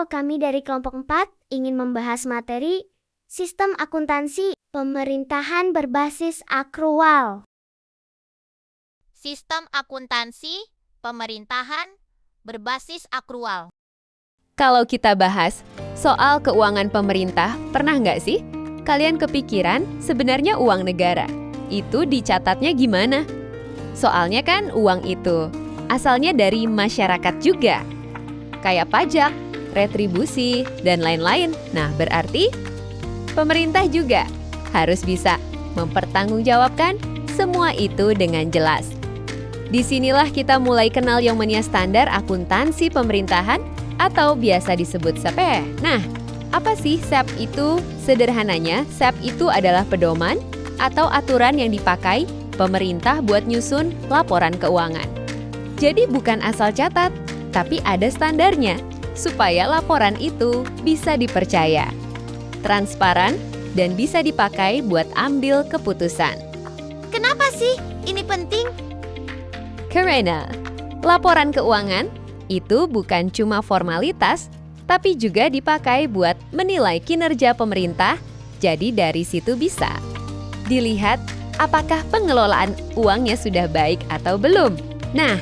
Halo, kami dari kelompok 4 ingin membahas materi Sistem Akuntansi Pemerintahan berbasis akrual. Sistem akuntansi pemerintahan berbasis akrual. Kalau kita bahas soal keuangan pemerintah, pernah nggak sih kalian kepikiran sebenarnya uang negara itu dicatatnya gimana? Soalnya kan uang itu asalnya dari masyarakat juga, kayak pajak, retribusi, dan lain-lain. Nah, berarti pemerintah juga harus bisa mempertanggungjawabkan semua itu dengan jelas. Disinilah kita mulai kenal yang namanya standar akuntansi pemerintahan atau biasa disebut SAP. Nah, apa sih SAP itu? Sederhananya, SAP itu adalah pedoman atau aturan yang dipakai pemerintah buat nyusun laporan keuangan. Jadi bukan asal catat, tapi ada standarnya supaya laporan itu bisa dipercaya, transparan, dan bisa dipakai buat ambil keputusan. Kenapa sih ini penting? Karena laporan keuangan itu bukan cuma formalitas, tapi juga dipakai buat menilai kinerja pemerintah. Jadi dari situ bisa dilihat apakah pengelolaan uangnya sudah baik atau belum. Nah,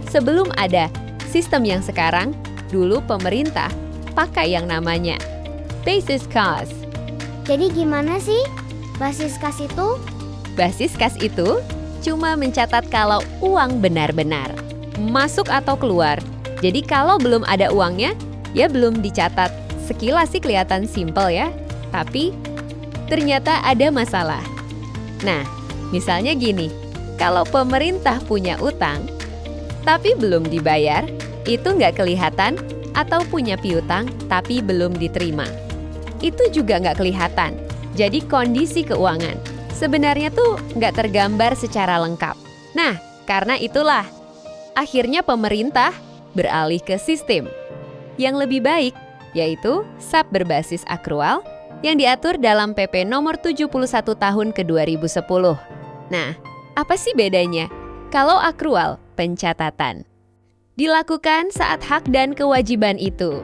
sebelum ada sistem yang sekarang, dulu pemerintah pakai yang namanya basis kas. Jadi gimana sih basis kas itu? Basis kas itu cuma mencatat kalau uang benar-benar masuk atau keluar. Jadi kalau belum ada uangnya, ya belum dicatat. Sekilas sih kelihatan simpel ya, tapi ternyata ada masalah. Nah, misalnya gini, kalau pemerintah punya utang, tapi belum dibayar, itu nggak kelihatan, atau punya piutang tapi belum diterima. Itu juga nggak kelihatan. Jadi kondisi keuangan sebenarnya tuh nggak tergambar secara lengkap. Nah, karena itulah akhirnya pemerintah beralih ke sistem yang lebih baik, yaitu SAP berbasis akrual yang diatur dalam PP nomor 71 tahun ke-2010. Nah, apa sih bedanya? Kalau akrual, pencatatan dilakukan saat hak dan kewajiban itu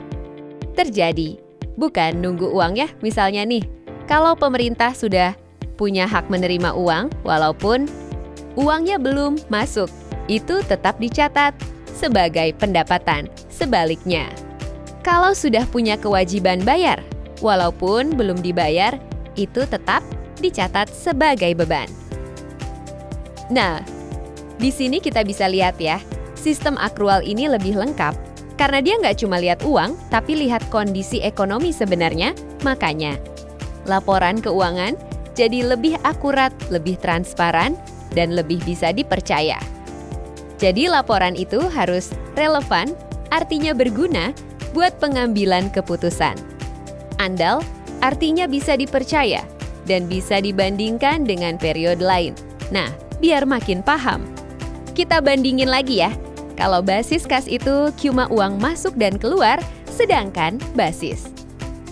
terjadi, bukan nunggu uang ya. Misalnya nih, kalau pemerintah sudah punya hak menerima uang, walaupun uangnya belum masuk, itu tetap dicatat sebagai pendapatan. Sebaliknya, kalau sudah punya kewajiban bayar, walaupun belum dibayar, itu tetap dicatat sebagai beban. Nah, di sini kita bisa lihat ya, sistem akrual ini lebih lengkap karena dia nggak cuma lihat uang, tapi lihat kondisi ekonomi sebenarnya. Makanya, laporan keuangan jadi lebih akurat, lebih transparan, dan lebih bisa dipercaya. Jadi laporan itu harus relevan, artinya berguna buat pengambilan keputusan. Andal, artinya bisa dipercaya dan bisa dibandingkan dengan periode lain. Nah, biar makin paham, kita bandingin lagi ya. Kalau basis kas itu cuma uang masuk dan keluar, sedangkan basis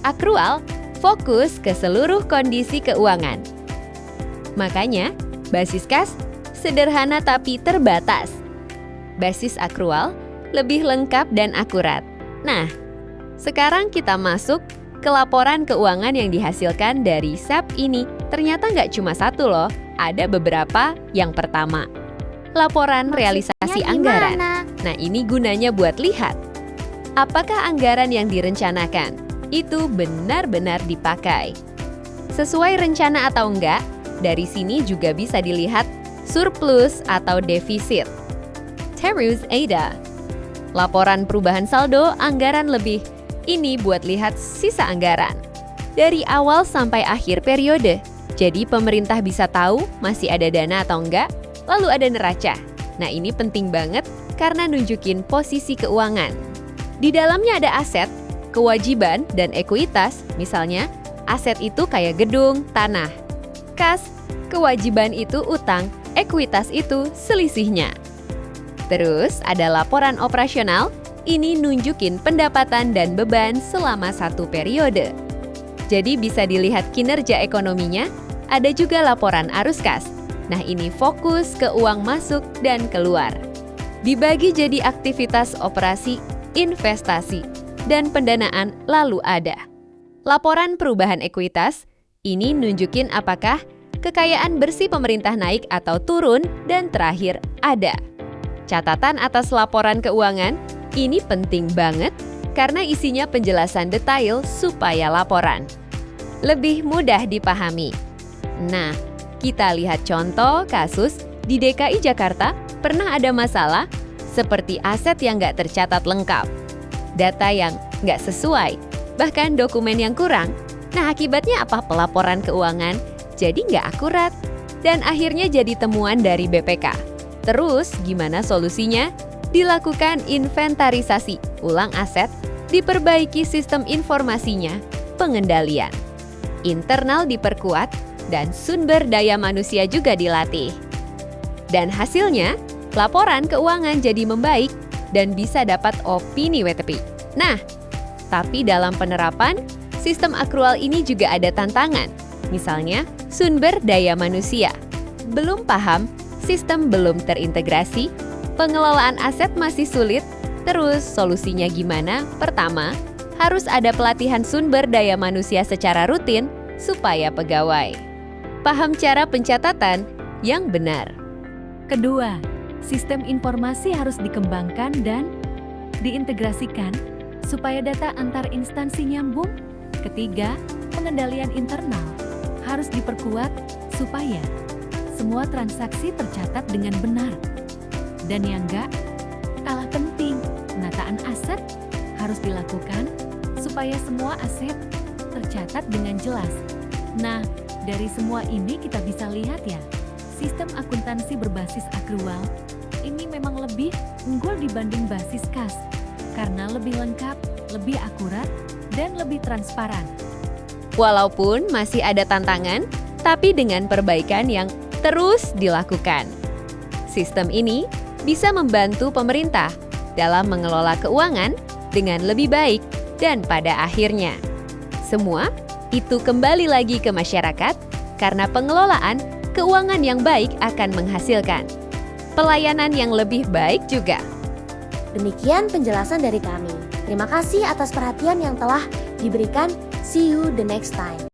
akrual fokus ke seluruh kondisi keuangan. Makanya, basis kas sederhana tapi terbatas. Basis akrual lebih lengkap dan akurat. Nah, sekarang kita masuk ke laporan keuangan yang dihasilkan dari SAP ini. Ternyata nggak cuma satu loh, ada beberapa. Yang pertama, laporan realisasi anggaran. Nah, ini gunanya buat lihat apakah anggaran yang direncanakan itu benar-benar dipakai sesuai rencana atau enggak. Dari sini juga bisa dilihat surplus atau defisit. Terus ada laporan perubahan saldo anggaran lebih. Ini buat lihat sisa anggaran dari awal sampai akhir periode. Jadi pemerintah bisa tahu masih ada dana atau enggak. Lalu ada neraca. Nah, ini penting banget karena nunjukin posisi keuangan. Di dalamnya ada aset, kewajiban, dan ekuitas. Misalnya, aset itu kayak gedung, tanah. Kas, kewajiban itu utang, ekuitas itu selisihnya. Terus ada laporan operasional. Ini nunjukin pendapatan dan beban selama satu periode. Jadi bisa dilihat kinerja ekonominya. Ada juga laporan arus kas. Nah, ini fokus ke uang masuk dan keluar. Dibagi jadi aktivitas operasi, investasi, dan pendanaan lalu ada. Laporan perubahan ekuitas ini nunjukin apakah kekayaan bersih pemerintah naik atau turun, dan terakhir ada. Catatan atas laporan keuangan ini penting banget karena isinya penjelasan detail supaya laporan lebih mudah dipahami. Nah, kita lihat contoh kasus di DKI Jakarta pernah ada masalah seperti aset yang nggak tercatat lengkap, data yang nggak sesuai, bahkan dokumen yang kurang. Nah, akibatnya apa? Pelaporan keuangan jadi nggak akurat dan akhirnya jadi temuan dari BPK. Terus, gimana solusinya? Dilakukan inventarisasi ulang aset, diperbaiki sistem informasinya, pengendalian. Internal diperkuat, dan sumber daya manusia juga dilatih. Dan hasilnya, laporan keuangan jadi membaik dan bisa dapat opini WTP. Nah, tapi dalam penerapan, sistem akrual ini juga ada tantangan. Misalnya, sumber daya manusia. Belum paham, sistem belum terintegrasi, pengelolaan aset masih sulit. Terus, solusinya gimana? Pertama, harus ada pelatihan sumber daya manusia secara rutin supaya pegawai paham cara pencatatan yang benar. Kedua, sistem informasi harus dikembangkan dan diintegrasikan supaya data antar instansi nyambung. Ketiga, pengendalian internal harus diperkuat supaya semua transaksi tercatat dengan benar. Dan yang enggak kalah penting, penataan aset harus dilakukan supaya semua aset tercatat dengan jelas. Nah, dari semua ini kita bisa lihat ya, sistem akuntansi berbasis akrual ini memang lebih unggul dibanding basis kas karena lebih lengkap, lebih akurat, dan lebih transparan. Walaupun masih ada tantangan, tapi dengan perbaikan yang terus dilakukan. Sistem ini bisa membantu pemerintah dalam mengelola keuangan dengan lebih baik dan pada akhirnya semua itu kembali lagi ke masyarakat karena pengelolaan keuangan yang baik akan menghasilkan pelayanan yang lebih baik juga. Demikian penjelasan dari kami. Terima kasih atas perhatian yang telah diberikan. See you the next time.